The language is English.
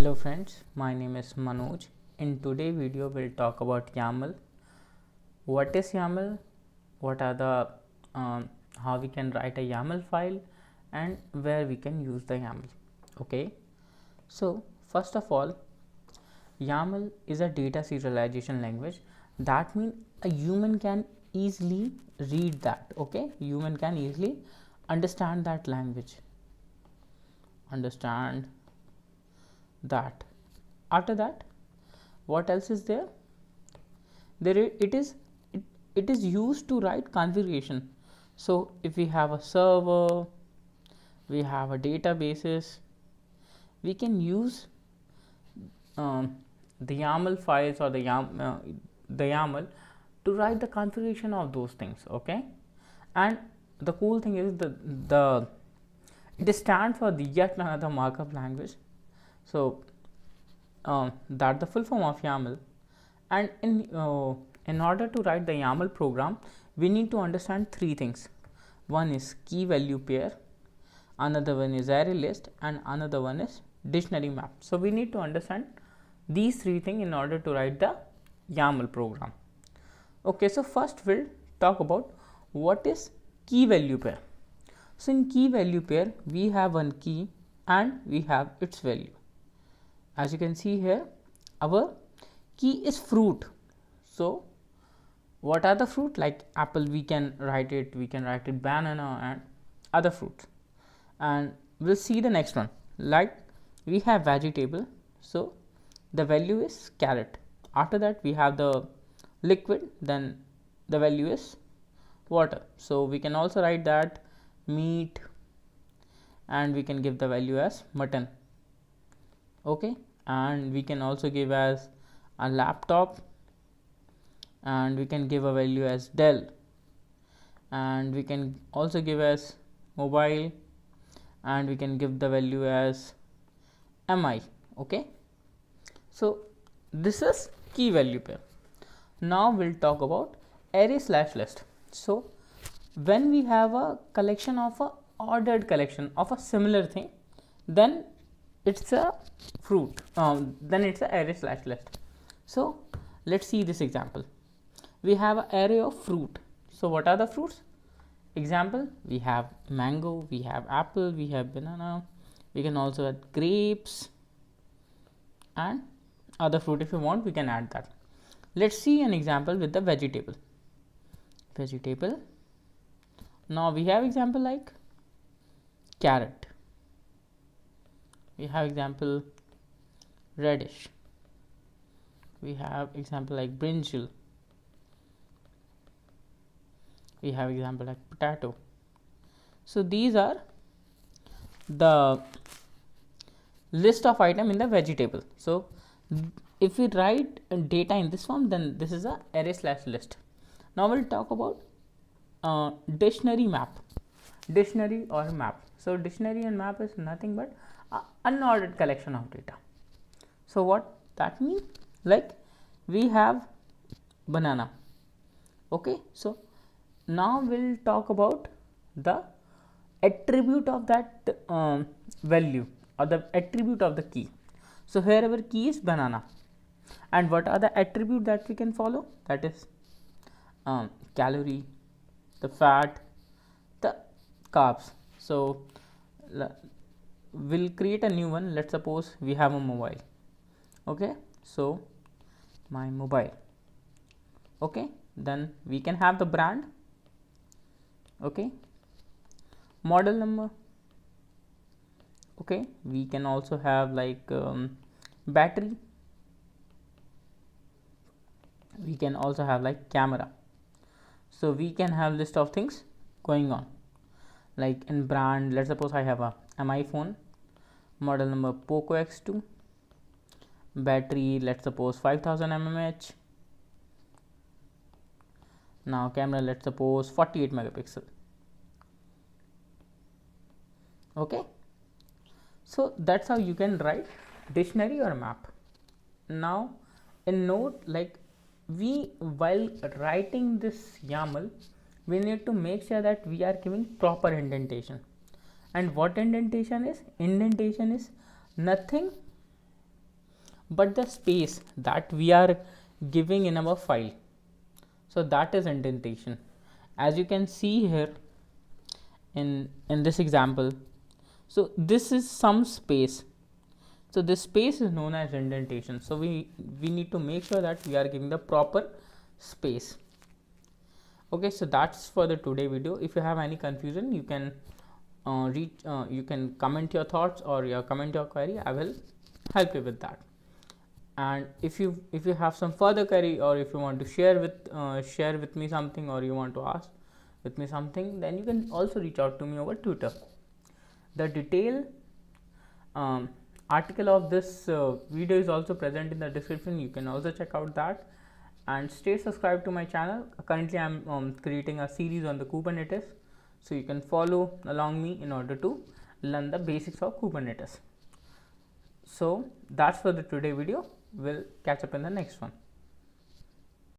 Hello friends, my name is Manoj. In today's video we'll talk about YAML. What is YAML? What are the how we can write a YAML file and where we can use the YAML. Okay, so first of all, YAML is a data serialization language. That means a human can easily read that. Okay, human can easily understand that language. Understand that. After that, what else is there? It is used to write configuration. So if we have a server, we have a databases, we can use the YAML files or the YAML to write the configuration of those things. Okay, and the cool thing is the it stands for the yet another markup language. So that the full form of YAML, and in order to write the YAML program, we need to understand three things. One is key value pair, another one is array list, and another one is dictionary map. So we need to understand these three things in order to write the YAML program. Okay, so first we'll talk about what is key value pair. So in key value pair, we have one key and we have its value. As you can see here, our key is fruit. So what are the fruit? Like apple, we can write it banana and other fruits. And we'll see the next one. Like we have vegetable, so the value is carrot. After that we have the liquid, then the value is water. So we can also write that meat, and we can give the value as mutton. Okay, and we can also give as a laptop, and we can give a value as Dell, and we can also give as mobile, and we can give the value as mi. Okay, so this is key value pair. Now we'll talk about array/list. So when we have a collection of a ordered collection of a similar thing, then it's a fruit, then it's a array/list. So let's see this example. We have an array of fruit. So what are the fruits? Example, we have mango, we have apple, we have banana, we can also add grapes and other fruit. If you want, we can add that. Let's see an example with the vegetable. Now we have example like carrot, we have example radish, we have example like brinjal, we have example like potato. So these are the list of item in the vegetable. So if we write data in this form, then this is a array/list. Now we'll talk about dictionary map, dictionary or map. So dictionary and map is nothing but unordered collection of data. So what that means? Like we have banana. Okay, so now we'll talk about the attribute of that value or the attribute of the key. So here our key is banana, and what are the attribute that we can follow? That is calorie, the fat, the carbs. So we'll create a new one. Let's suppose we have a mobile. Okay, so my mobile. Okay, then we can have the brand. Okay, model number. Okay, we can also have like battery, we can also have like camera. So we can have list of things going on. Like in brand, let's suppose I have a mi phone, model number Poco X2, battery let's suppose 5000 mAh. Now camera, let's suppose 48 megapixel. Okay, so that's how you can write dictionary or map. Now in note, like we, while writing this YAML, we need to make sure that we are giving proper indentation. And what indentation is? Indentation is nothing but the space that we are giving in our file. So that is indentation. As you can see here in this example, so this is some space, so this space is known as indentation. So we need to make sure that we are giving the proper space. Okay, so that's for the today video. If you have any confusion, you can you can comment your thoughts or comment your query. I will help you with that. And if you have some further query, or if you want to share with me something, or you want to ask with me something, then you can also reach out to me over Twitter. The detailed article of this video is also present in the description. You can also check out that, and stay subscribed to my channel. Currently I am creating a series on the Kubernetes, so you can follow along me in order to learn the basics of Kubernetes. So that's for the today video. We'll catch up in the next one.